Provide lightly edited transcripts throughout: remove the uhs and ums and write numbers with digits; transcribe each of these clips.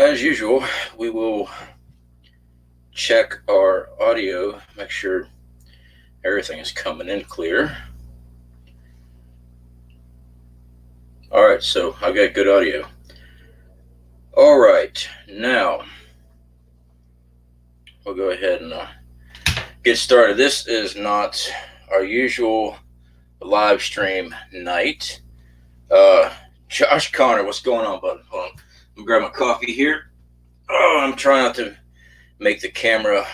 as usual, we will check our audio, make sure everything is coming in clear. All right, so I got good audio. All right, now we'll go ahead and get started. This is not our usual live stream night. Josh Connor, what's going on, bud? Hold on. Let me grab my coffee here. Oh, I'm trying not to make the camera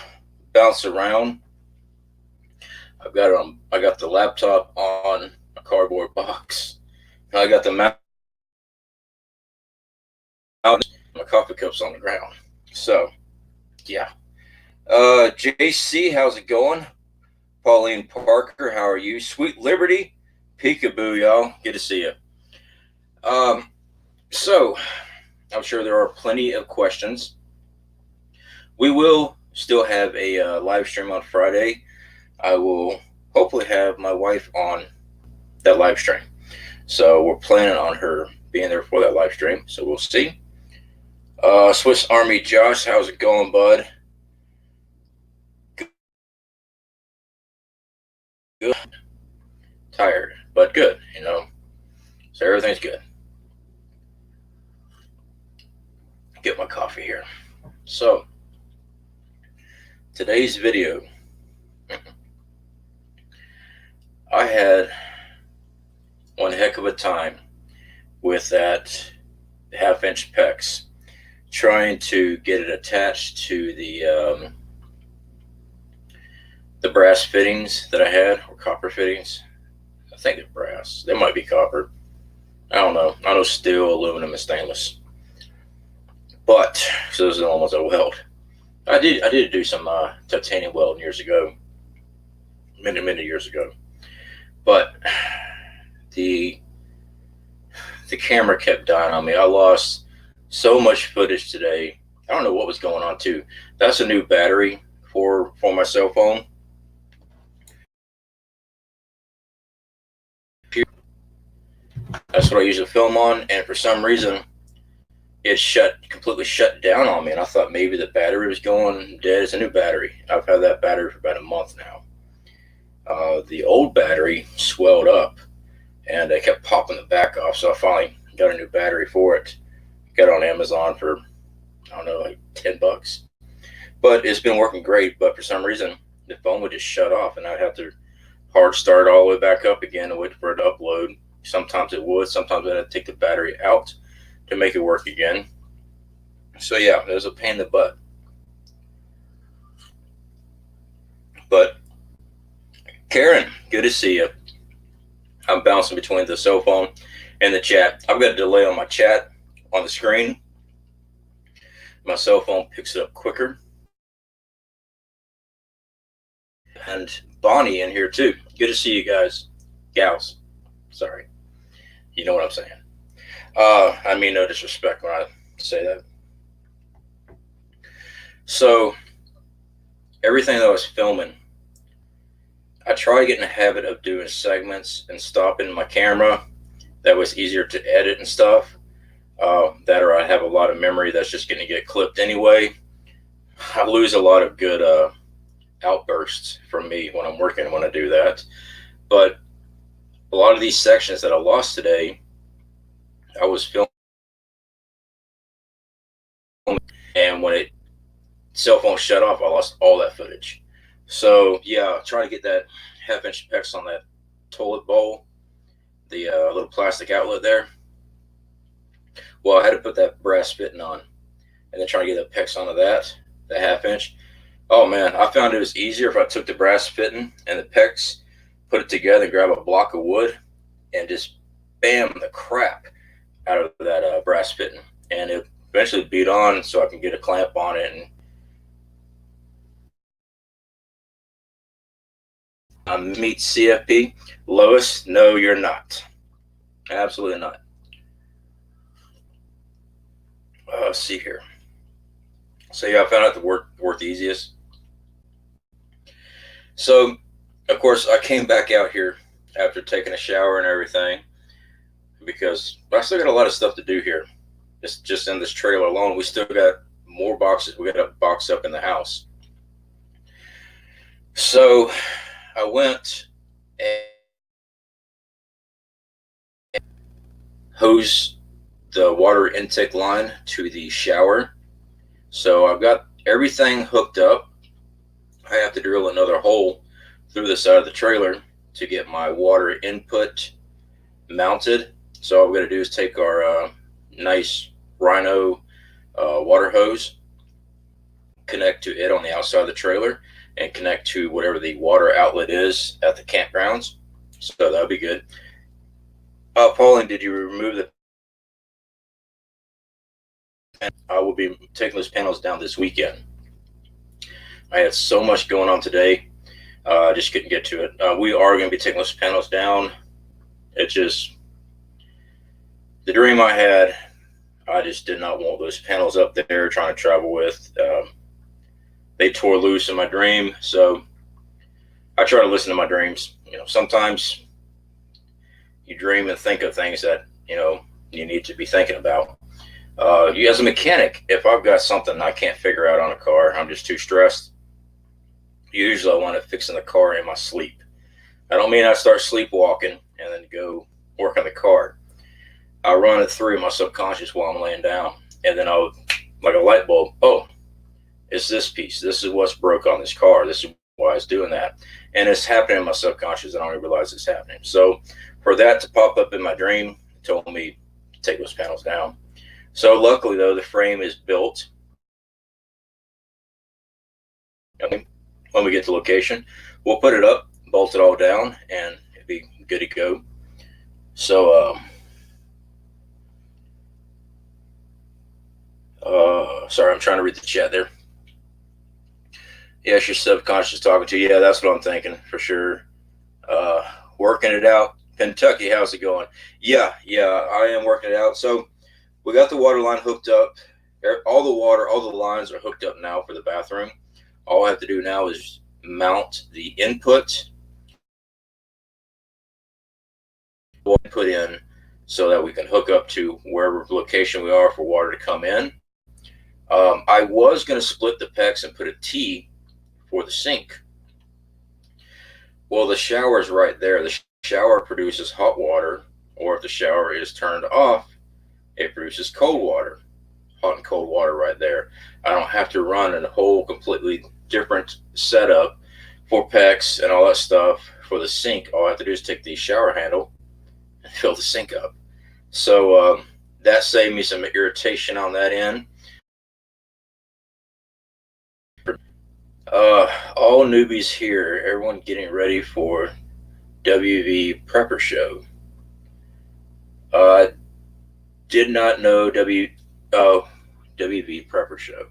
bounce around. I got the laptop on a cardboard box. I got the mouse. My coffee cup's on the ground. So, yeah. JC, how's it going? Pauline Parker, how are you? Sweet Liberty, peekaboo, y'all. Good to see you. So, I'm sure there are plenty of questions. We will still have a live stream on Friday. I will hopefully have my wife on that live stream. So we're planning on her being there for that live stream. So we'll see. Swiss Army Josh, how's it going, bud? Good. Tired, but good, So everything's good. Get my coffee here. So today's video, I had one heck of a time with that half-inch PEX, trying to get it attached to the brass fittings that I had, or copper fittings. I think they're brass. They might be copper. I don't know. I know steel, aluminum, and stainless. But so this is almost a weld. I did do some titanium welding years ago, many years ago. But the camera kept dying on me. I lost so much footage today. I don't know what was going on too. That's a new battery for my cell phone. That's what I usually film on, and for some reason it completely shut down on me, and I thought maybe the battery was going dead. It's a new battery. I've had that battery for about a month now. The old battery swelled up, and I kept popping the back off, so I finally got a new battery for it. Got it on Amazon for, I don't know, like $10. But it's been working great, but for some reason the phone would just shut off, and I'd have to hard start all the way back up again and wait for it to upload. Sometimes it would, sometimes I'd have to take the battery out to make it work again. So yeah, it was a pain in the butt. But Karen, good to see you. I'm bouncing between the cell phone and the chat. I've got a delay on my chat on the screen. My cell phone picks it up quicker. And Bonnie in here too. Good to see you guys. Gals. Sorry. You know what I'm saying. I mean no disrespect when I say that. So everything that I was filming, I try to get in the habit of doing segments and stopping my camera. That was easier to edit and stuff. That or I have a lot of memory that's just going to get clipped anyway. I lose a lot of good outbursts from me when I'm working when I do that. But a lot of these sections that I lost today, I was filming, and when cell phone shut off, I lost all that footage. So yeah, try to get that half-inch PEX on that toilet bowl, the little plastic outlet there. Well, I had to put that brass fitting on, and then try to get the PEX onto that half-inch. Oh man, I found it was easier if I took the brass fitting and the PEX, put it together, grab a block of wood, and just bam the crap out of that brass fitting, and it eventually beat on so I can get a clamp on it. And meet CFP. Lois, no, you're not. Absolutely not. Let's see here. So yeah, I found out the work the easiest. So, of course, I came back out here after taking a shower and everything, because I still got a lot of stuff to do here. It's just in this trailer alone. We still got more boxes. We got a box up in the house. So I went and hosed the water intake line to the shower. So I've got everything hooked up. I have to drill another hole through the side of the trailer to get my water input mounted. So all we're going to do is take our nice Rhino water hose, connect to it on the outside of the trailer, and connect to whatever the water outlet is at the campgrounds. So that'll be good. Pauline, did you remove the? I will be taking those panels down this weekend. I had so much going on today. I just couldn't get to it. We are going to be taking those panels down. It's just the dream I had. I just did not want those panels up there trying to travel with. They tore loose in my dream. So I try to listen to my dreams. You know, sometimes you dream and think of things that, you know, you need to be thinking about. You as a mechanic, if I've got something I can't figure out on a car, I'm just too stressed. Usually I want it fixing the car in my sleep. I don't mean I start sleepwalking and then go work on the car. I run it through my subconscious while I'm laying down, and then I'll, like a light bulb, oh, it's this piece. This is what's broke on this car. This is why it's doing that. And it's happening in my subconscious. I don't even realize it's happening. So for that to pop up in my dream, it told me to take those panels down. So luckily, though, the frame is built. When we get to location, we'll put it up, bolt it all down, and it'll be good to go. So, sorry, I'm trying to read the chat there. Yes, your subconscious talking to you. Yeah, that's what I'm thinking for sure. Working it out. Kentucky, how's it going? Yeah, I am working it out. So we got the water line hooked up. All the lines are hooked up now for the bathroom. All I have to do now is mount the input, put in, so that we can hook up to wherever location we are for water to come in. I was going to split the PEX and put a T for the sink. Well, the shower is right there. The shower produces hot water, or if the shower is turned off, it produces cold water. Hot and cold water right there. I don't have to run a whole completely different setup for PEX and all that stuff for the sink. All I have to do is take the shower handle and fill the sink up. So that saved me some irritation on that end. All newbies here. Everyone getting ready for WV Prepper Show. Did not know WV Prepper Show.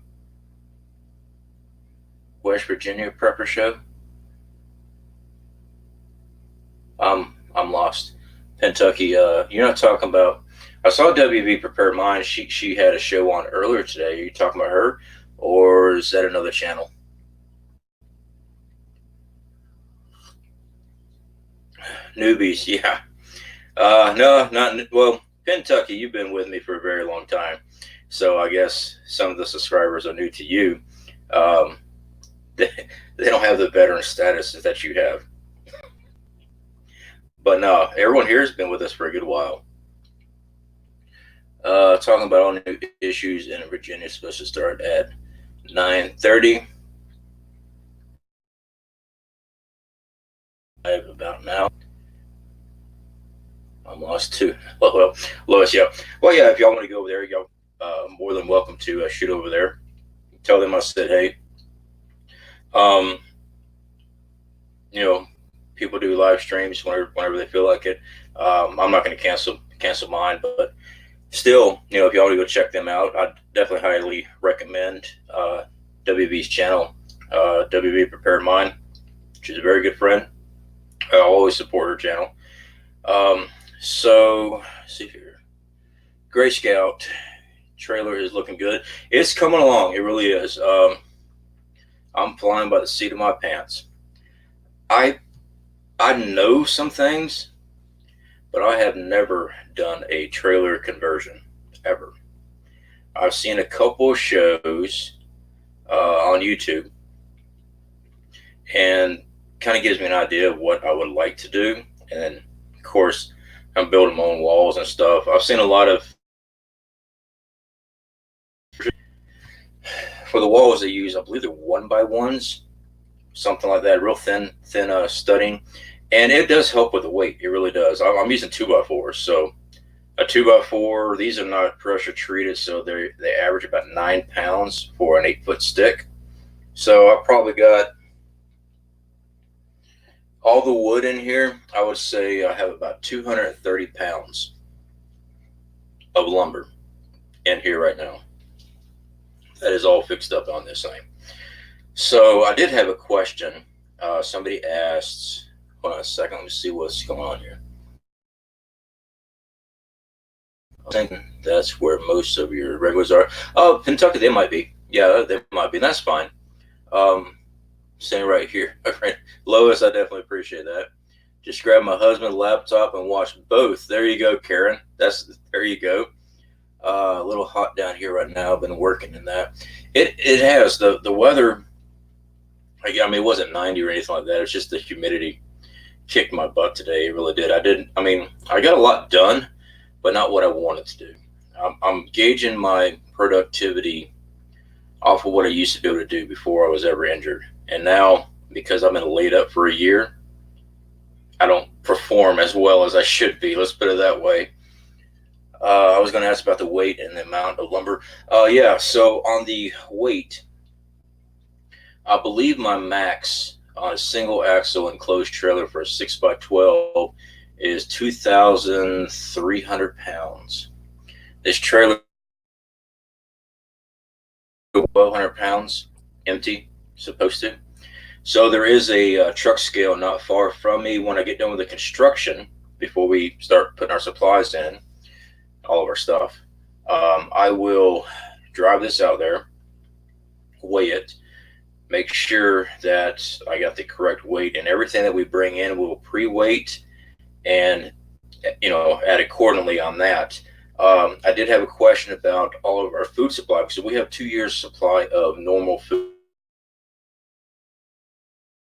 West Virginia Prepper Show. I'm lost. Kentucky. You're not talking about. I saw WV Prepared Mind. She had a show on earlier today. Are you talking about her, or is that another channel? Newbies, yeah. No, not well. Kentucky, you've been with me for a very long time, so I guess some of the subscribers are new to you. They don't have the veteran status that you have. But no, everyone here has been with us for a good while. Talking about all new issues in Virginia is supposed to start at 9:30. About now. I'm lost too. Well, Lois, yeah. Well, yeah, if y'all want to go over there, y'all more than welcome to shoot over there. Tell them I said hey. You know, people do live streams whenever they feel like it. I'm not going to cancel mine, but still, you know, if y'all want to go check them out, I definitely highly recommend WV's channel, WV Prepared Mind. She's a very good friend. I always support her channel. So let's see here. Gray Scout trailer is looking good. It's coming along. It really is. I'm flying by the seat of my pants. I know some things, but I have never done a trailer conversion ever. I've seen a couple of shows on YouTube, and kind of gives me an idea of what I would like to do. And then, of course, I'm building my own walls and stuff. I've seen a lot of, for the walls they use, I believe they're 1x1s, something like that, real thin studding, and it does help with the weight. It really does. I'm using 2x4s, so a 2x4. These are not pressure treated, so they average about 9 pounds for an 8-foot stick. So I probably got all the wood in here. I would say I have about 230 pounds of lumber in here right now. That is all fixed up on this thing. So I did have a question. Somebody asked, hold on a second, let me see what's going on here. I think that's where most of your regulars are. Oh, Kentucky, they might be. Yeah, they might be. That's fine. Same right here. Lois, I definitely appreciate that. Just grab my husband's laptop and watch both. There you go, Karen. There you go. A little hot down here right now. I've been working in that. It has the weather. I mean, it wasn't 90 or anything like that. It's just the humidity kicked my butt today. It really did. I got a lot done, but not what I wanted to do. I'm gauging my productivity off of what I used to be able to do before I was ever injured. And now, because I've been laid up for a year, I don't perform as well as I should be. Let's put it that way. I was going to ask about the weight and the amount of lumber. Yeah, so on the weight, I believe my max on a single axle enclosed trailer for a 6x12 is 2,300 pounds. This trailer is 1,200 pounds empty, supposed to. So there is a truck scale not far from me. When I get done with the construction, before we start putting our supplies in, all of our stuff, I will drive this out there, weigh it, make sure that I got the correct weight, and everything that we bring in we'll pre-weight and add accordingly on that. I did have a question about all of our food supply, because we have 2 years supply of normal food.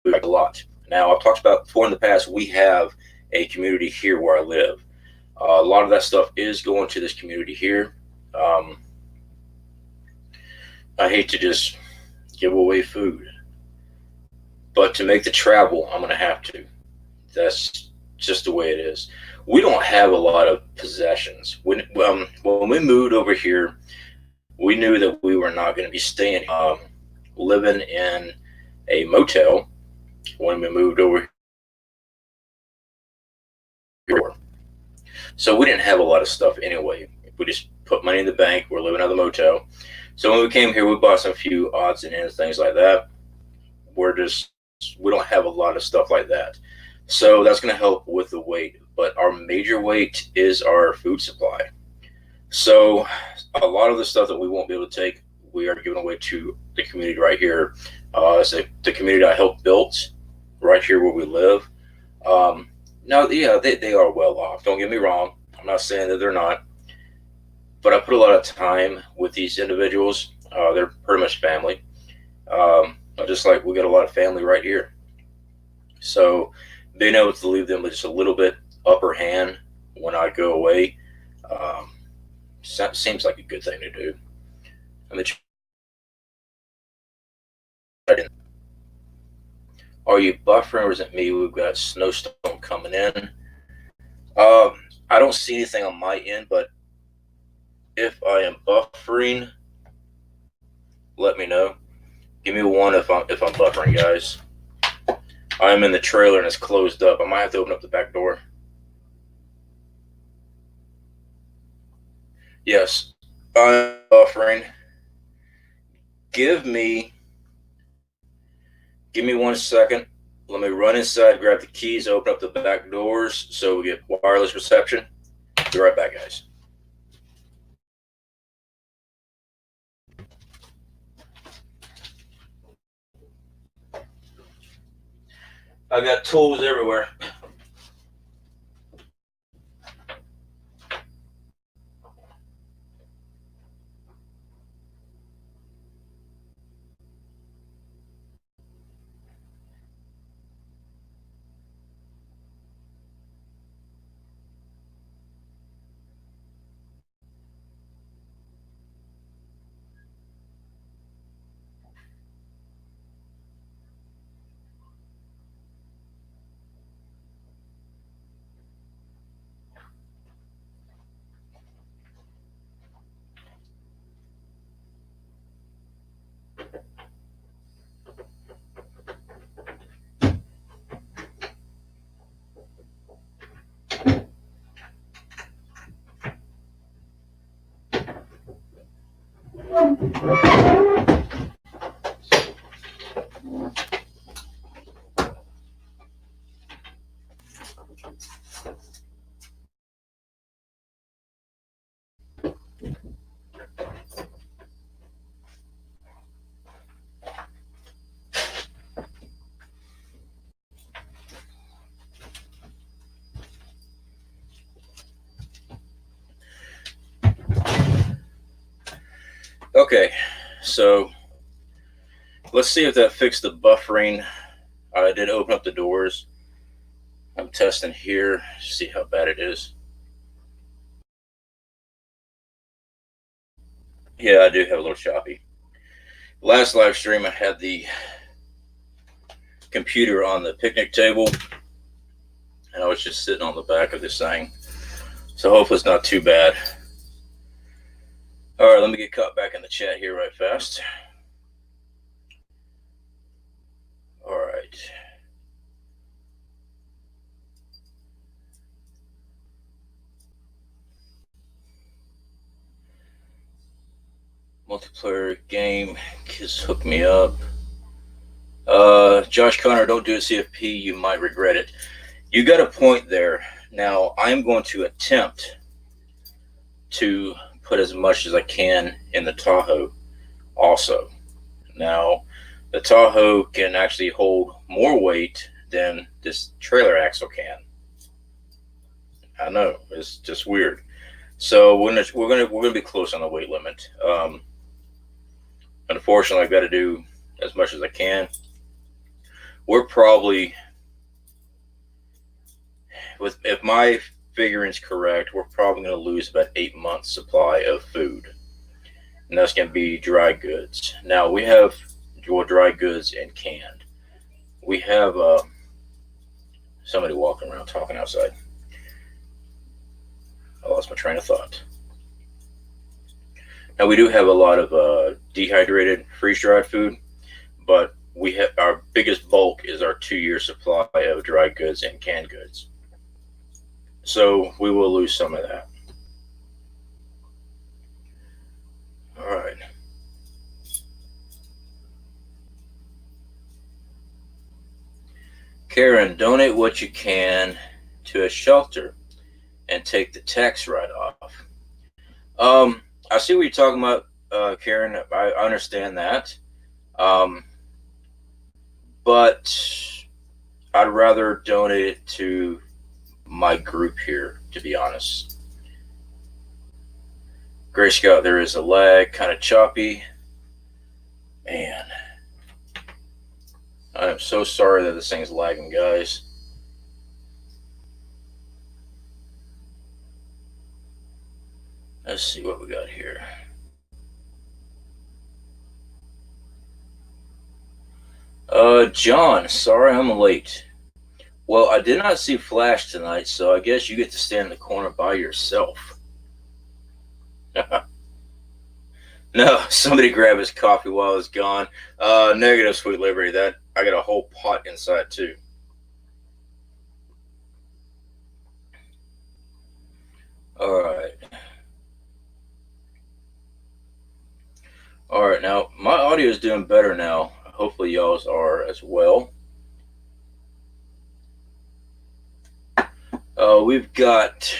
A lot. Now, I've talked about before in the past, we have a community here where I live. A lot of that stuff is going to this community here. I hate to just give away food, but to make the travel, I'm going to have to. That's just the way it is. We don't have a lot of possessions. When we moved over here, we knew that we were not going to be staying, living in a motel when we moved over here. So we didn't have a lot of stuff anyway. We just put money in the bank. We're living out of the motel. So when we came here, we bought some few odds and ends, things like that. We don't have a lot of stuff like that. So that's going to help with the weight. But our major weight is our food supply. So a lot of the stuff that we won't be able to take, we are giving away to the community right here. It's the community I helped build right here where we live. Now, yeah, they are well off. Don't get me wrong. I'm not saying that they're not. But I put a lot of time with these individuals. They're pretty much family. Just like we got a lot of family right here. So being able to leave them with just a little bit upper hand when I go away seems like a good thing to do. Are you buffering, or is it me? We've got snowstorm coming in. I don't see anything on my end, but if I am buffering, let me know. Give me one if I'm buffering, guys. I'm in the trailer and it's closed up. I might have to open up the back door. Yes, I'm buffering. Give me 1 second. Let me run inside, grab the keys, open up the back doors so we get wireless reception. Be right back, guys. I got tools everywhere. Okay, so let's see if that fixed the buffering. I did open up the doors. I'm testing here, see how bad it is. Yeah, I do have a little choppy. Last live stream, I had the computer on the picnic table, and I was just sitting on the back of this thing. So hopefully it's not too bad. All right, let me get caught back in the chat here right fast. All right. Multiplayer game, kids hook me up. Josh Connor, don't do a CFP, you might regret it. You got a point there. Now, I'm going to attempt to put as much as I can in the Tahoe also. Now, the Tahoe can actually hold more weight than this trailer axle can. I know, it's just weird. So we're gonna be close on the weight limit. Unfortunately, I've got to do as much as I can. We're probably, if my figuring's correct, we're probably going to lose about 8 months supply of food, and that's going to be dry goods. Now we have dry goods and canned. We have somebody walking around talking outside. I lost my train of thought. Now we do have a lot of dehydrated, freeze-dried food, but we have our biggest bulk is our 2-year supply of dry goods and canned goods. So we will lose some of that. All right. Karen, donate what you can to a shelter and take the tax write-off. I see what you're talking about, Karen. I understand that. But I'd rather donate it to my group here, to be honest. Gray Scout, there is a lag, kind of choppy. Man, I am so sorry that this thing's lagging, guys. Let's see what we got here. John, sorry I'm late. Well, I did not see Flash tonight, so I guess you get to stand in the corner by yourself. No, somebody grab his coffee while it's gone. Negative, Sweet Liberty. That I got a whole pot inside too. All right. All right, now my audio is doing better now. Hopefully y'all's are as well. We've got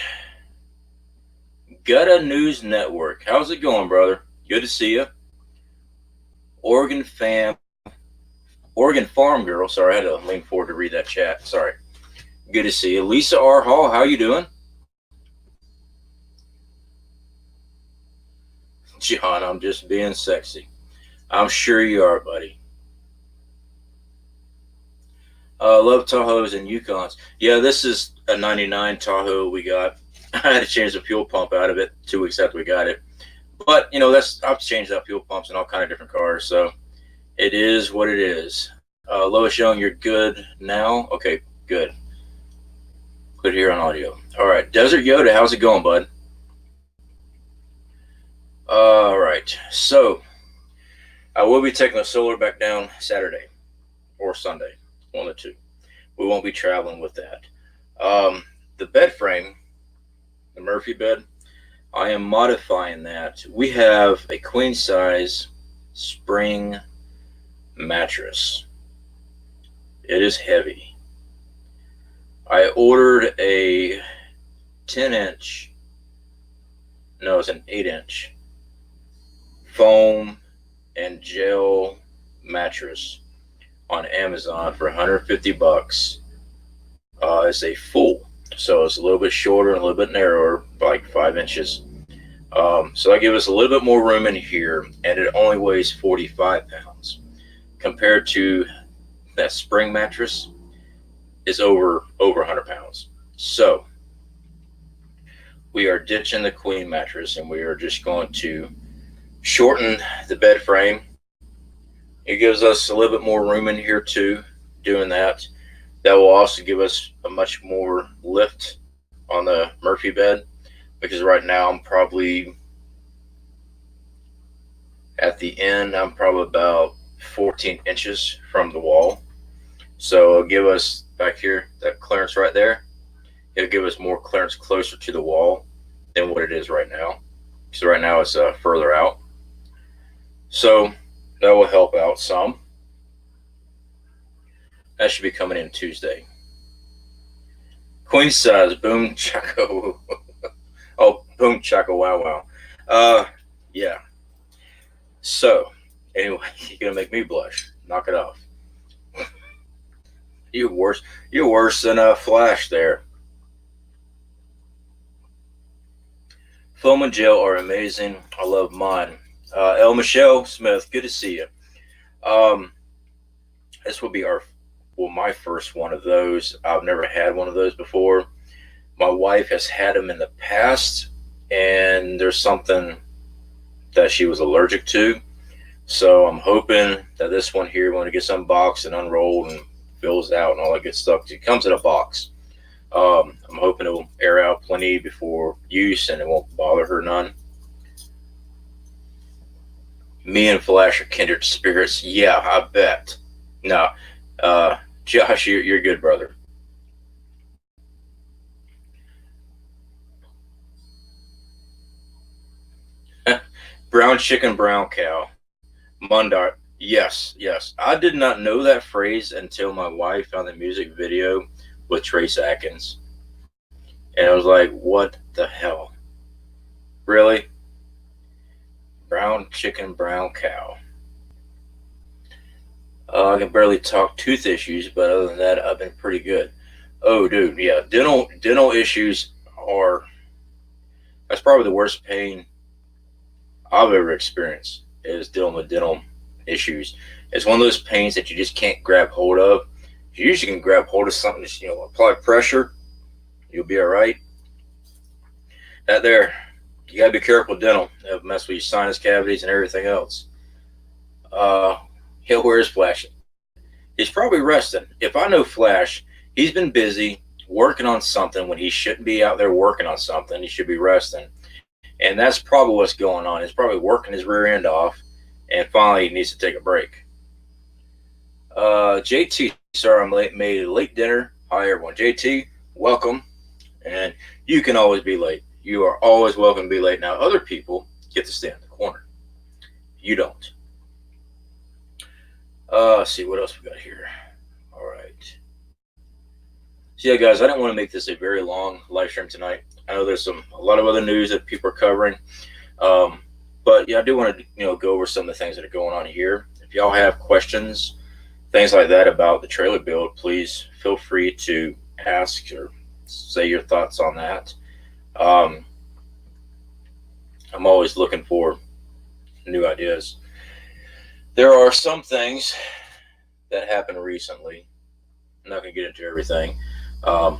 Gutta News Network. How's it going, brother? Good to see you. Oregon Farm Girl. Sorry, I had to lean forward to read that chat. Sorry. Good to see you. Lisa R. Hall, how you doing? John, I'm just being sexy. I'm sure you are, buddy. Love Tahoes and Yukons. Yeah, this is a 99 Tahoe we got. I had to change the fuel pump out of it 2 weeks after we got it. But, you know, I've changed out fuel pumps in all kind of different cars, so it is what it is. Lois Young, you're good now? Okay, good. Good here on audio. All right, Desert Yoda, how's it going, bud? All right, so I will be taking the solar back down Saturday or Sunday, one of the two. We won't be traveling with that. The bed frame, the Murphy bed, I am modifying that. We have a queen size spring mattress. It is heavy. I ordered a 10-inch, no, it's an 8-inch foam and gel mattress on Amazon for $150. It's a full, so it's a little bit shorter and a little bit narrower, like 5 inches. So that gives us a little bit more room in here, and it only weighs 45 pounds compared to that spring mattress is over 100 pounds. So we are ditching the queen mattress, and we are just going to shorten the bed frame. It gives us a little bit more room in here too, doing that. That will also give us a much more lift on the Murphy bed, because right now I'm probably at the end, I'm probably about 14 inches from the wall. So it'll give us back here, that clearance right there, it'll give us more clearance closer to the wall than what it is right now. So right now it's further out. So that will help out some. That should be coming in Tuesday. Queen size, boom chaco. Oh, boom chaco, wow. Yeah. So, anyway, you're gonna make me blush. Knock it off. You're worse than Flash there. Foam and gel are amazing. I love mine. El Michelle Smith, good to see you. This will be my first one of those. I've never had one of those before. My wife has had them in the past, and there's something that she was allergic to. So I'm hoping that this one here, when it gets unboxed and unrolled and fills out and all that good stuff, it comes in a box. I'm hoping it will air out plenty before use and it won't bother her none. Me and Flash are kindred spirits. Yeah, I bet. No, Josh, you're good, brother. Brown chicken, brown cow. Mundar. Yes. I did not know that phrase until my wife found the music video with Trace Atkins. And I was like, what the hell? Really? Brown chicken, brown cow. I can barely talk tooth issues, but other than that, I've been pretty good. Oh, dude, yeah. Dental issues that's probably the worst pain I've ever experienced, is dealing with dental issues. It's one of those pains that you just can't grab hold of. If you usually can grab hold of something, just apply pressure, you'll be all right. That there, you gotta be careful with dental. It'll mess with your sinus cavities and everything else. Where's Flash? He's probably resting. If I know Flash, he's been busy working on something when he shouldn't be out there working on something. He should be resting. And that's probably what's going on. He's probably working his rear end off, and finally he needs to take a break. JT, sorry I'm made a late dinner. Hi everyone. JT, welcome. And you can always be late. You are always welcome to be late. Now other people get to stay in the corner. You don't. Let's see what else we got here. All right. So yeah, guys, I didn't want to make this a very long live stream tonight. I know there's a lot of other news that people are covering, but yeah, I do want to go over some of the things that are going on here. If y'all have questions, things like that about the trailer build, please feel free to ask or say your thoughts on that. I'm always looking for new ideas. There are some things that happened recently. I'm not going to get into everything. I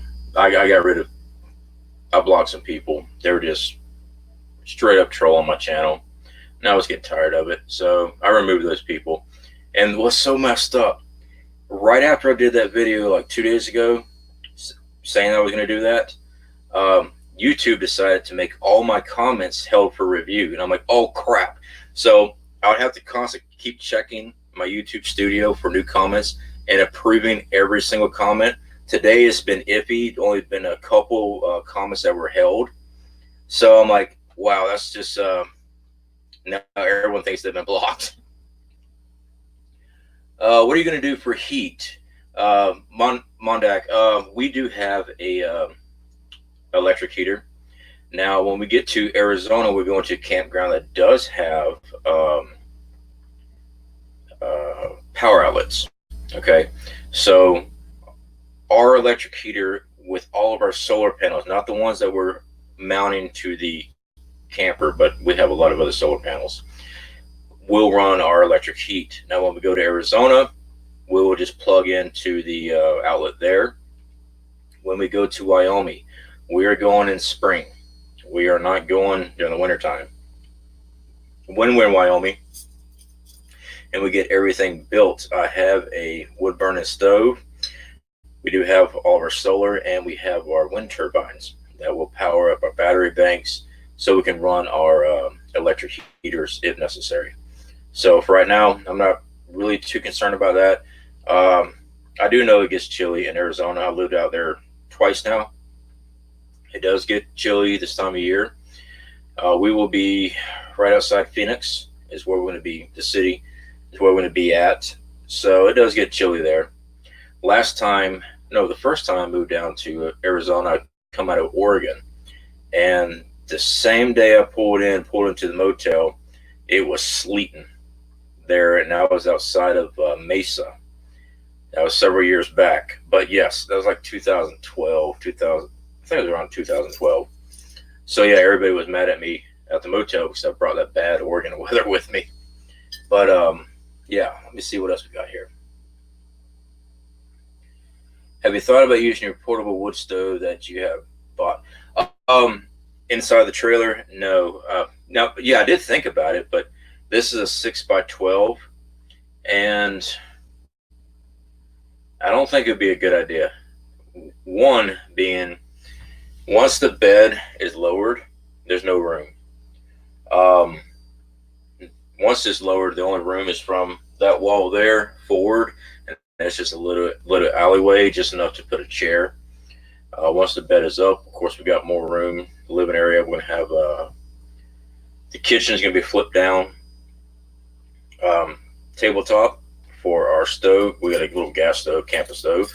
blocked some people. They were just straight up trolling my channel. And I was getting tired of it. So I removed those people. And what's so messed up, right after I did that video like 2 days ago, saying I was going to do that, YouTube decided to make all my comments held for review. And I'm like, oh crap. So I would have to constantly keep checking my YouTube studio for new comments and approving every single comment. Today it's been iffy. Only been a couple comments that were held. So I'm like, Wow, that's just now everyone thinks they've been blocked. What are you going to do for heat? Mondak, we do have a electric heater. Now, when we get to Arizona, we're going to a campground that does have power outlets. Okay, so our electric heater with all of our solar panels, not the ones that we're mounting to the camper, but we have a lot of other solar panels, will run our electric heat. Now, when we go to Arizona, we will just plug into the outlet there. When we go to Wyoming, we are going in spring. We are not going during the wintertime. When we're in Wyoming and we get everything built, I have a wood burning stove. We do have all of our solar, and we have our wind turbines that will power up our battery banks so we can run our electric heaters if necessary. So for right now, I'm not really too concerned about that. I do know it gets chilly in Arizona. I lived out there twice now. It does get chilly this time of year. We will be right outside Phoenix is where we're going to be. The city is where we're going to be at. So it does get chilly there. The first time I moved down to Arizona, I come out of Oregon. And the same day I pulled into the motel, it was sleeting there. And I was outside of Mesa. That was several years back. But yes, that was like 2012, 2000. I think it was around 2012. So yeah, everybody was mad at me at the motel because I brought that bad Oregon weather with me. But yeah, let me see what else we got here. Have you thought about using your portable wood stove that you have bought? Inside the trailer? No. Now, yeah, I did think about it, but this is a 6x12, and I don't think it'd be a good idea. One being, once the bed is lowered, there's no room. Um, Once it's lowered, the only room is from that wall there forward, and it's just a little alleyway, just enough to put a chair. Once the bed is up, of course, we got more room. The living area, we're going to have the kitchen is going to be flipped down. Tabletop for our stove. We got a little gas stove, campus stove.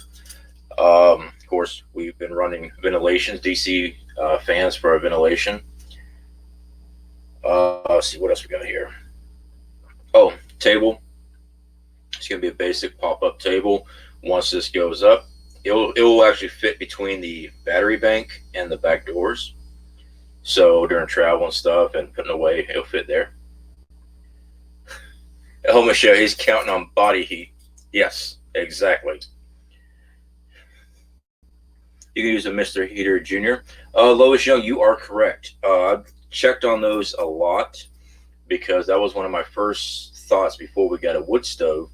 Of course, we've been running ventilations, DC fans for our ventilation. Let's see what else we got here. Oh, table. It's going to be a basic pop-up table. Once this goes up, it will actually fit between the battery bank and the back doors. So during travel and stuff and putting away, it'll fit there. Oh, Michelle, he's counting on body heat. Yes, exactly. You can use a Mr. Heater Junior. Lois Young, you are correct. I've checked on those a lot because that was one of my first thoughts before we got a wood stove.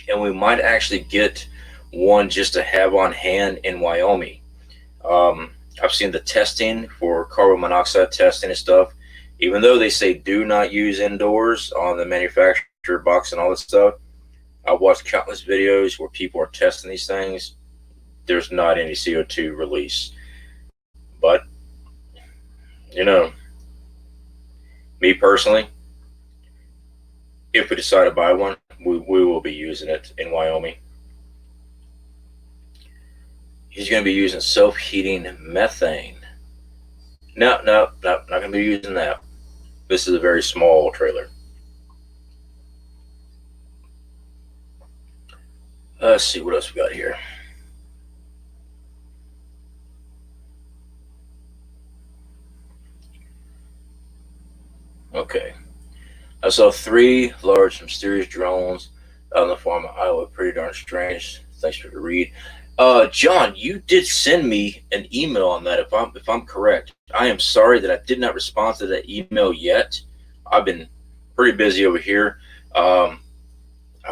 And we might actually get one just to have on hand in Wyoming. I've seen the testing for carbon monoxide testing and stuff. Even though they say do not use indoors on the manufacturer box and all that stuff, I've watched countless videos where people are testing these things. There's not any CO2 release. But, me personally, if we decide to buy one, we will be using it in Wyoming. He's going to be using self-heating methane. No, not going to be using that. This is a very small trailer. Let's see what else we got here. Okay. I saw 3 large mysterious drones out in the farm of Iowa. Pretty darn strange. Thanks for the read. John, you did send me an email on that. If I'm correct, I am sorry that I did not respond to that email yet. I've been pretty busy over here. I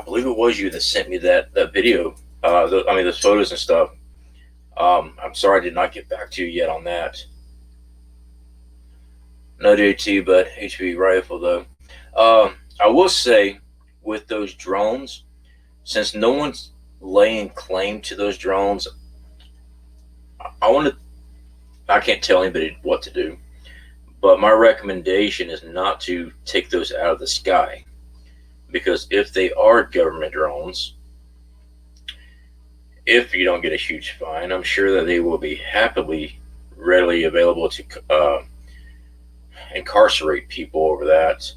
believe it was you that sent me that video. The photos and stuff. I'm sorry I did not get back to you yet on that. No JT, but HV rifle though. I will say with those drones, since no one's laying claim to those drones, I can't tell anybody what to do, But my recommendation is not to take those out of the sky, because if they are government drones, if you don't get a huge fine, I'm sure that they will be happily, readily available to incarcerate people over that.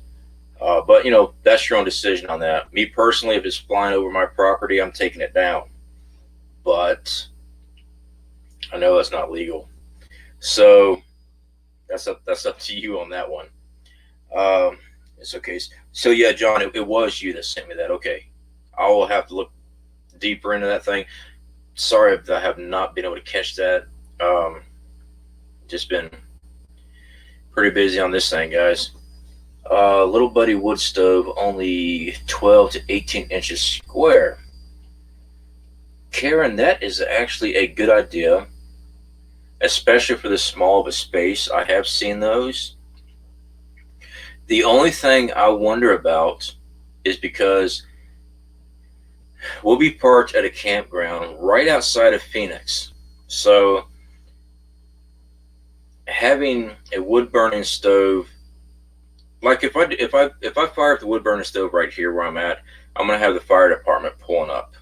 But that's your own decision on that. Me personally, if it's flying over my property, I'm taking it down. But I know that's not legal, so that's up to you on that one. It's okay. So yeah, John, it was you that sent me that. Okay, I will have to look deeper into that thing. Sorry if I have not been able to catch that. Just been pretty busy on this thing, guys. Little Buddy wood stove, only 12 to 18 inches square. Karen, that is actually a good idea, especially for this small of a space. I have seen those. The only thing I wonder about is because we'll be parked at a campground right outside of Phoenix. So having a wood burning stove, like if I fire up the wood burning stove right here where I'm at, I'm gonna have the fire department pulling up.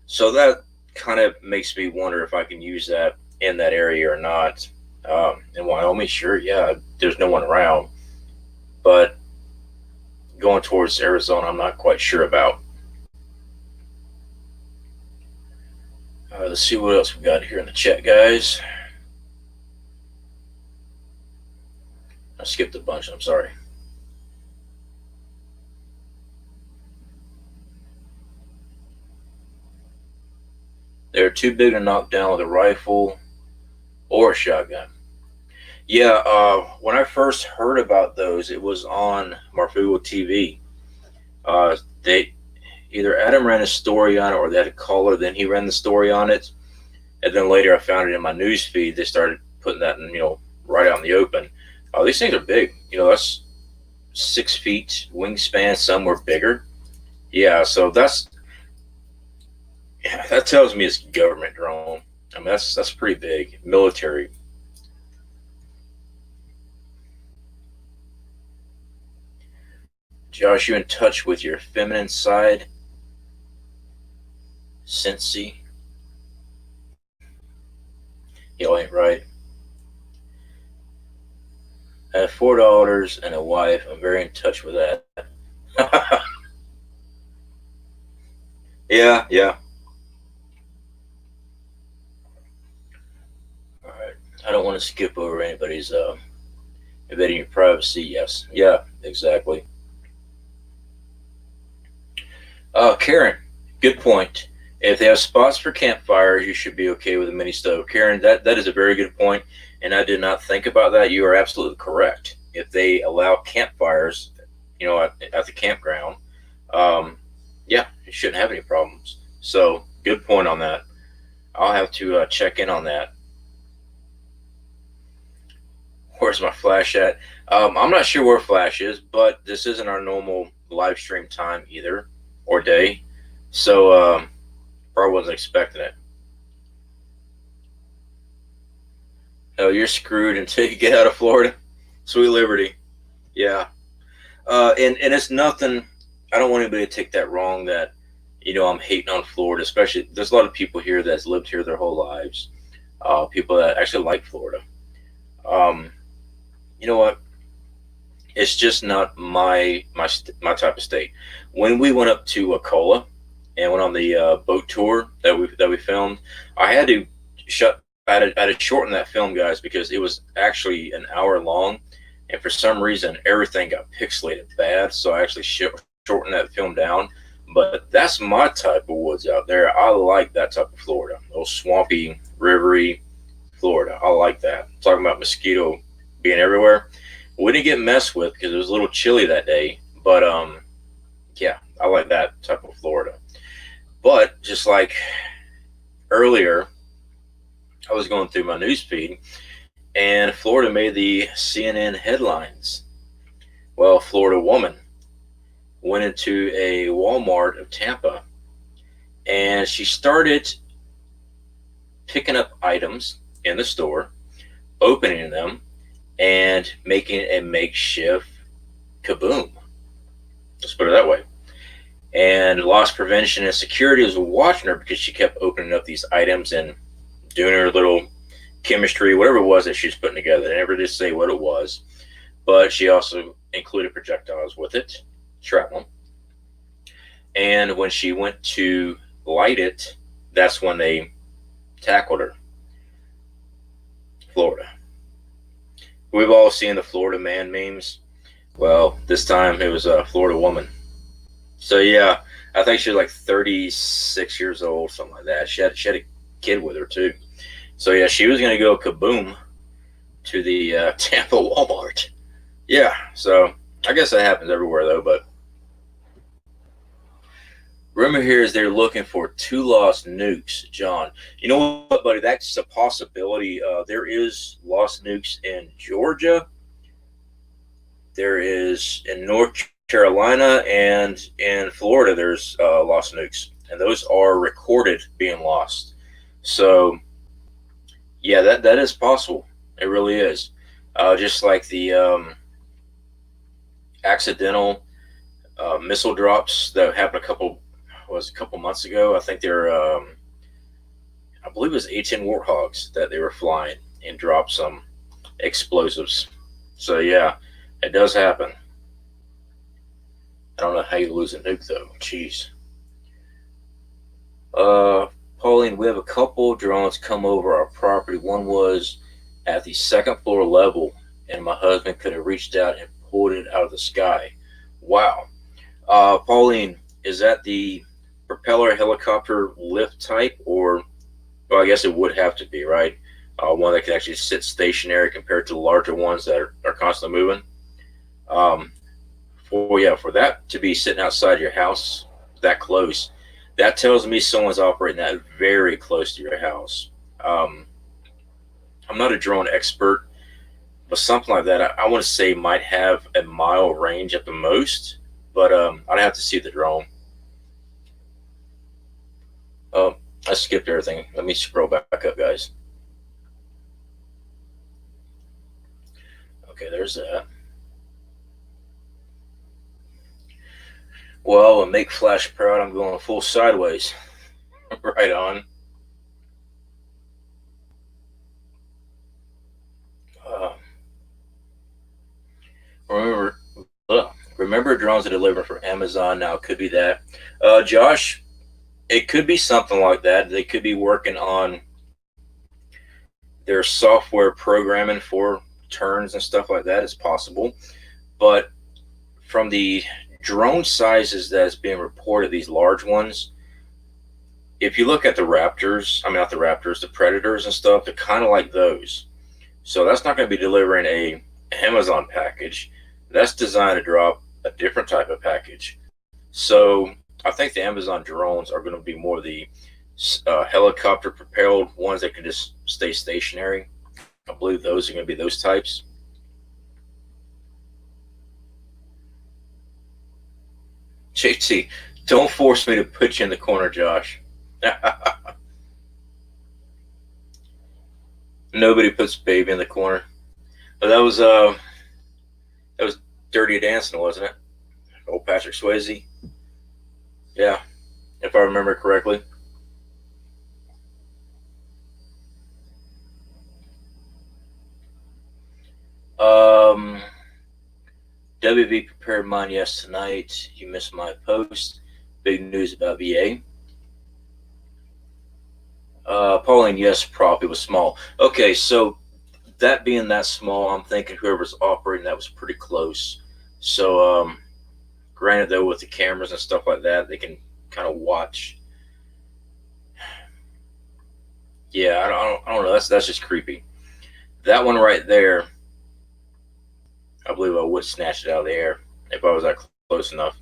So that kind of makes me wonder if I can use that in that area or not. In Wyoming, sure, yeah, there's no one around. But going towards Arizona, I'm not quite sure about. Let's see what else we got here in the chat, guys. I skipped a bunch, I'm sorry. They're too big to knock down with a rifle or a shotgun. Yeah, when I first heard about those, it was on Marfugo TV. They either Adam ran a story on it, or they had a caller, then he ran the story on it, and then later I found it in my news feed. They started putting that in, right out in the open. These things are big. That's 6 feet wingspan. Some were bigger. Yeah, so that tells me it's government drone. I mean, that's pretty big, military. Josh, you in touch with your feminine side? Cincy? Y'all ain't right. I have $4 and a wife. I'm very in touch with that. Yeah. All right. I don't want to skip over anybody's invading your privacy. Yes. Yeah. Exactly. Karen, good point. If they have spots for campfires, you should be okay with a mini stove. Karen, that is a very good point, and I did not think about that. You are absolutely correct. If they allow campfires, at the campground, yeah, you shouldn't have any problems. So, good point on that. I'll have to check in on that. Where's my flash at? I'm not sure where flash is, but this isn't our normal live stream time either, or day. So, probably wasn't expecting it. Oh, you're screwed until you get out of Florida. Sweet Liberty. Yeah. And it's nothing. I don't want anybody to take that wrong that, I'm hating on Florida, especially there's a lot of people here that's lived here their whole lives. People that actually like Florida. You know what? It's just not my type of state. When we went up to Wakulla and went on the boat tour that we filmed, I had to I had to shorten that film, guys, because it was actually an hour long, and for some reason everything got pixelated bad. So I actually shortened that film down. But that's my type of woods out there. I like that type of Florida, those swampy, rivery Florida. I like that. I'm talking about mosquito being everywhere. We didn't get messed with because it was a little chilly that day. But yeah, I like that type of Florida. But just like earlier, I was going through my news feed, and Florida made the CNN headlines. Well, a Florida woman went into a Walmart of Tampa, and she started picking up items in the store, opening them, and making a makeshift kaboom. Let's put it that way. And loss prevention and security was watching her because she kept opening up these items and doing her little chemistry, whatever it was that she was putting together. They never did say what it was, but she also included projectiles with it, shrapnel. And when she went to light it, that's when they tackled her. Florida. We've all seen the Florida man memes. Well, this time it was a Florida woman. So yeah, I think she was like 36 years old, something like that. She had a kid with her too. So yeah, she was gonna go kaboom to the Tampa Walmart. Yeah, so I guess that happens everywhere though. But rumor here is they're looking for 2 lost nukes, John. You know what, buddy? That's a possibility. There is lost nukes in Georgia. There is in North Carolina, and in Florida there's lost nukes, and those are recorded being lost. So yeah, that is possible. It really is. Just like the accidental missile drops that happened a couple months ago. I think they're I believe it was 18 Warthogs that they were flying and dropped some explosives. So yeah, it does happen. I don't know how you lose a nuke though. Jeez. Pauline, we have a couple drones come over our property. One was at the 2nd floor level, and my husband could have reached out and pulled it out of the sky. Wow. Pauline, is that the propeller helicopter lift type, or well, I guess it would have to be, right? One that can actually sit stationary compared to the larger ones that are constantly moving. For that to be sitting outside your house that close, that tells me someone's operating that very close to your house. I'm not a drone expert, but something like that, I want to say might have a mile range at the most, but I'd have to see the drone. Oh, I skipped everything. Let me scroll back up, guys. Okay, there's that. Well, to make Flash proud, I'm going full sideways. Right on. Remember, remember drones that are delivering for Amazon now. Could be that. Josh, it could be something like that. They could be working on their software programming for turns and stuff like that. It's possible. But from the drone sizes that's being reported, these large ones, if you look at the Raptors, I mean, not the Raptors, the Predators and stuff, they're kind of like those. So that's not going to be delivering a Amazon package. That's designed to drop a different type of package. So I think the Amazon drones are going to be more the helicopter propelled ones that can just stay stationary. I believe those are going to be those types. JT, don't force me to put you in the corner, Josh. Nobody puts baby in the corner. But that was Dirty Dancing, wasn't it? Old Patrick Swayze. Yeah, if I remember correctly. Um, WB prepared mine tonight. You missed my post. Big news about VA. Pauline, yes, prop. It was small. Okay, so that being that small, I'm thinking whoever's operating that was pretty close. So, granted, though, with the cameras and stuff like that, they can kind of watch. Yeah, I don't know. That's just creepy. That one right there, I believe I would snatch it out of the air if I was that close enough.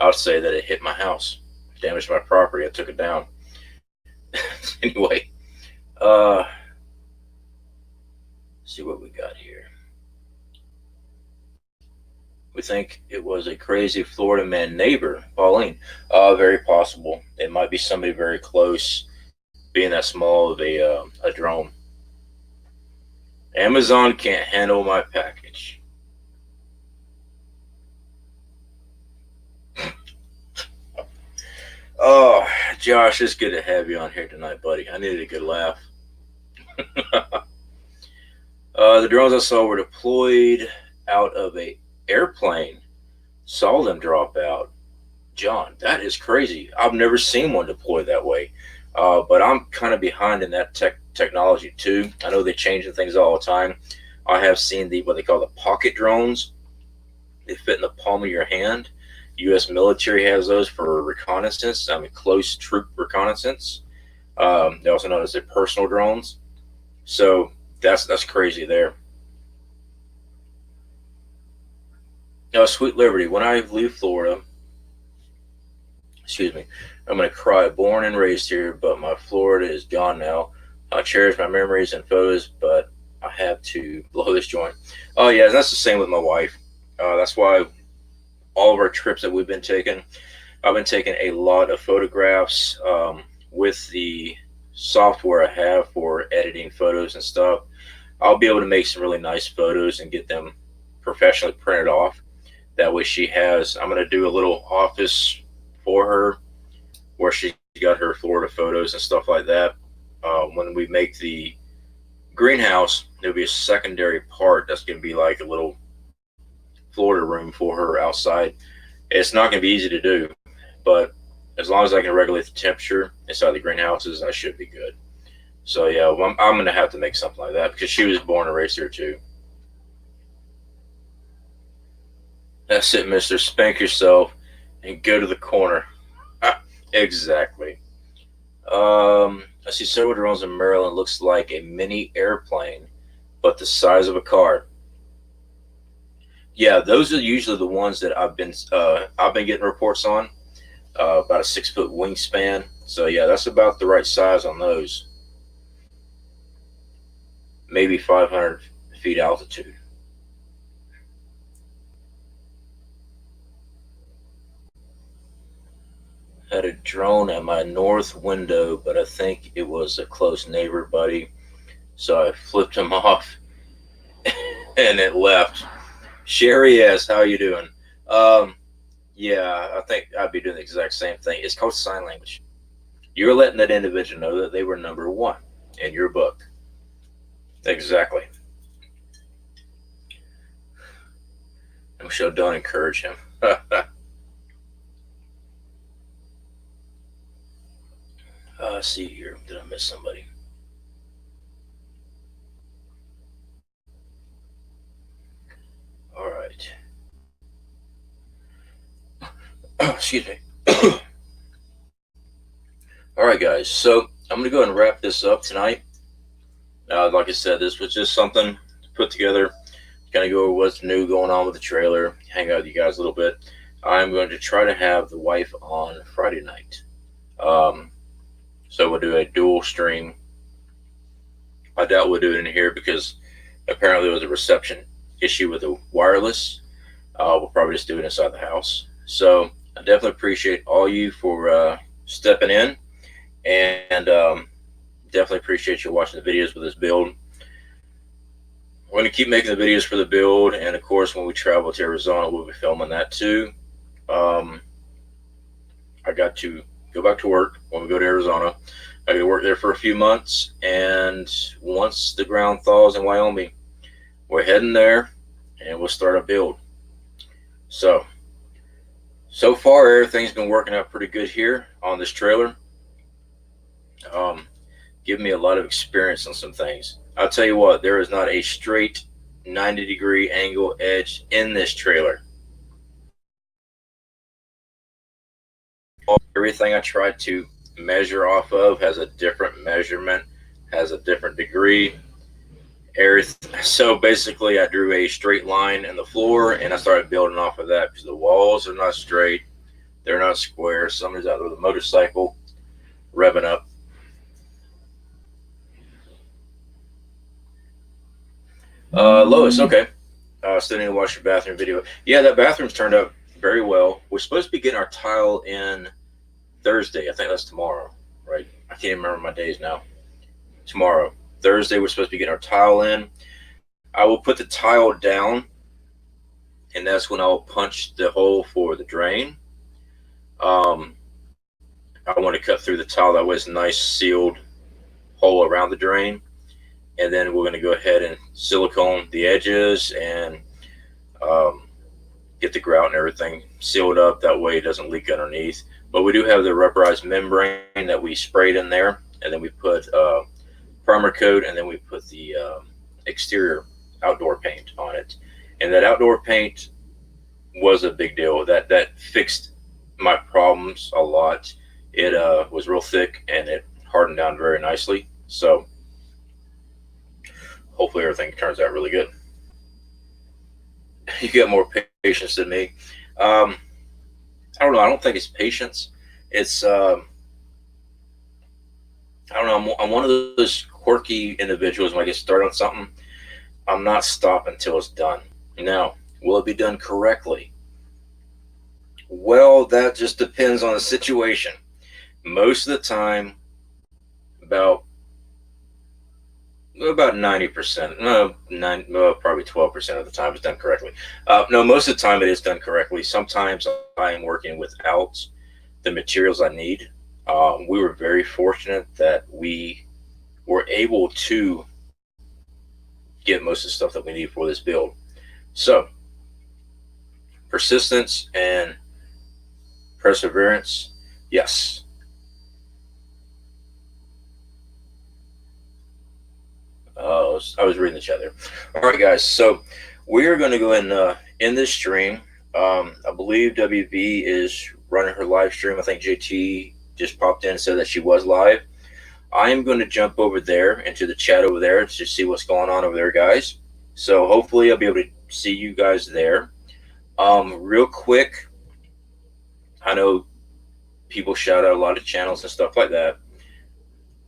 I would say that it hit my house, damaged my property. I took it down. Anyway, see what we got here. We think it was a crazy Florida man neighbor, Pauline. Very possible. It might be somebody very close, being that small of a drone. Amazon can't handle my package. Oh, Josh, it's good to have you on here tonight, buddy. I needed a good laugh. The drones I saw were deployed out of a airplane. Saw them drop out. John, that is crazy. I've never seen one deploy that way. But I'm kind of behind in that technology too. I know they're changing things all the time. I have seen what they call the pocket drones. They fit in the palm of your hand. U.S. military has those for reconnaissance. I mean, close troop reconnaissance. They're also known as the personal drones. So that's crazy there. Sweet Liberty. When I leave Florida, excuse me, I'm going to cry. Born and raised here, but my Florida is gone now. I cherish my memories and photos, but I have to blow this joint. Oh, yeah, that's the same with my wife. That's why all of our trips that we've been taking, I've been taking a lot of photographs with the software I have for editing photos and stuff. I'll be able to make some really nice photos and get them professionally printed off. That way I'm going to do a little office for her where she got her Florida photos and stuff like that. When we make the greenhouse, there'll be a secondary part that's going to be like a little Florida room for her outside. It's not going to be easy to do, but as long as I can regulate the temperature inside the greenhouses, I should be good. So yeah, I'm going to have to make something like that because she was born and raised here too. That's it, mister. Spank yourself and go to the corner. Exactly. I see several drones in Maryland. Looks like a mini airplane, but the size of a car. Yeah, those are usually the ones that I've been getting reports on. About a 6-foot wingspan. So yeah, that's about the right size on those. Maybe 500 feet altitude. Had a drone at my north window, but I think it was a close neighbor, buddy. So I flipped him off, and it left. Sherry S, how you doing? Yeah, I think I'd be doing the exact same thing. It's called sign language. You're letting that individual know that they were number one in your book. Exactly. Michelle, don't encourage him. Let's see here. Did I miss somebody? All right. Excuse me. All right, guys. So I'm going to go ahead and wrap this up tonight. Like I said, this was just something to put together, kind of go over what's new going on with the trailer, hang out with you guys a little bit. I'm going to try to have the wife on Friday night. So we'll do a dual stream. I doubt we'll do it in here because apparently there was a reception issue with the wireless. We'll probably just do it inside the house. So I definitely appreciate all you for stepping in, and definitely appreciate you watching the videos with this build. We're going to keep making the videos for the build, and of course when we travel to Arizona we'll be filming that too. I got to go back to work when we go to Arizona. I got to work there for a few months, and once the ground thaws in Wyoming, we're heading there and we'll start a build. So far everything's been working out pretty good here on this trailer. Give me a lot of experience on some things. I'll tell you what, there is not a straight 90-degree angle edge in this trailer. Everything I try to measure off of has a different measurement, has a different degree. So basically I drew a straight line in the floor and I started building off of that because the walls are not straight, they're not square. Somebody's out there with a motorcycle revving up. Lois, okay. Still need to watch your bathroom video. Yeah, that bathroom's turned out very well. We're supposed to be getting our tile in Thursday. I think that's tomorrow, right? I can't even remember my days now. Tomorrow. Thursday, we're supposed to be getting our tile in. I will put the tile down, and that's when I'll punch the hole for the drain. I want to cut through the tile, that way it's a nice sealed hole around the drain. And then we're going to go ahead and silicone the edges and um, get the grout and everything sealed up. That way it doesn't leak underneath. But we do have the rubberized membrane that we sprayed in there, and then we put primer coat, and then we put the exterior outdoor paint on it. And that outdoor paint was a big deal. That fixed my problems a lot. It was real thick and it hardened down very nicely. So hopefully everything turns out really good. You got more patience than me. I don't know. I don't think it's patience. It's I don't know. I'm one of those quirky individuals. When I get started on something, I'm not stopping until it's done. Now, will it be done correctly? Well, that just depends on the situation. Most of the time, about 90%, no, probably 12% of the time it's done correctly. No, most of the time it is done correctly. Sometimes I am working without the materials I need. We were very fortunate that we were able to get most of the stuff that we need for this build. So, persistence and perseverance, yes. I was reading the chat there. All right, guys. So we are going to go ahead and end this stream. I believe WB is running her live stream. I think JT just popped in and said that she was live. I am going to jump over there into the chat over there to see what's going on over there, guys. So hopefully I'll be able to see you guys there. Real quick, I know people shout out a lot of channels and stuff like that.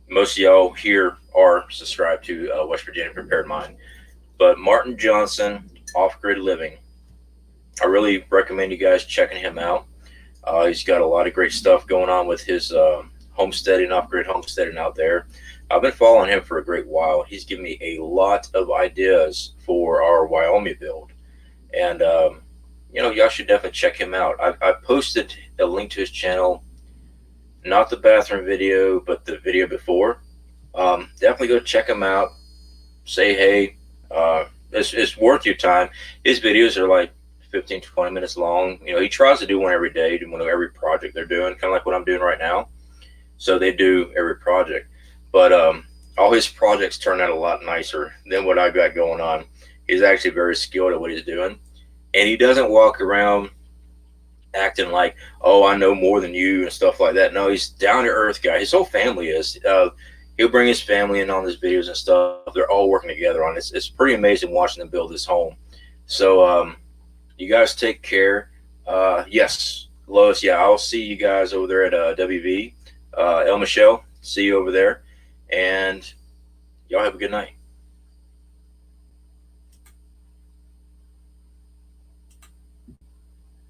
Most of y'all here are subscribed to West Virginia Prepared Mind. But Martin Johnson, Off Grid Living, I really recommend you guys checking him out. He's got a lot of great stuff going on with his homesteading, off-grid homesteading out there. I've been following him for a great while. He's given me a lot of ideas for our Wyoming build. And, y'all should definitely check him out. I posted a link to his channel, not the bathroom video, but the video before. Definitely go check him out. Say hey. It's worth your time. His videos are like 15 to 20 minutes long. He tries to do one every day, do one of every project they're doing, kind of like what I'm doing right now. So they do every project. But all his projects turn out a lot nicer than what I've got going on. He's actually very skilled at what he's doing. And he doesn't walk around acting like, oh, I know more than you and stuff like that. No, he's down to earth guy. His whole family is. He'll bring his family in on his videos and stuff. They're all working together on it. It's pretty amazing watching them build this home. So you guys take care. Yes, Lois, yeah, I'll see you guys over there at WV. El Michelle, see you over there. And y'all have a good night.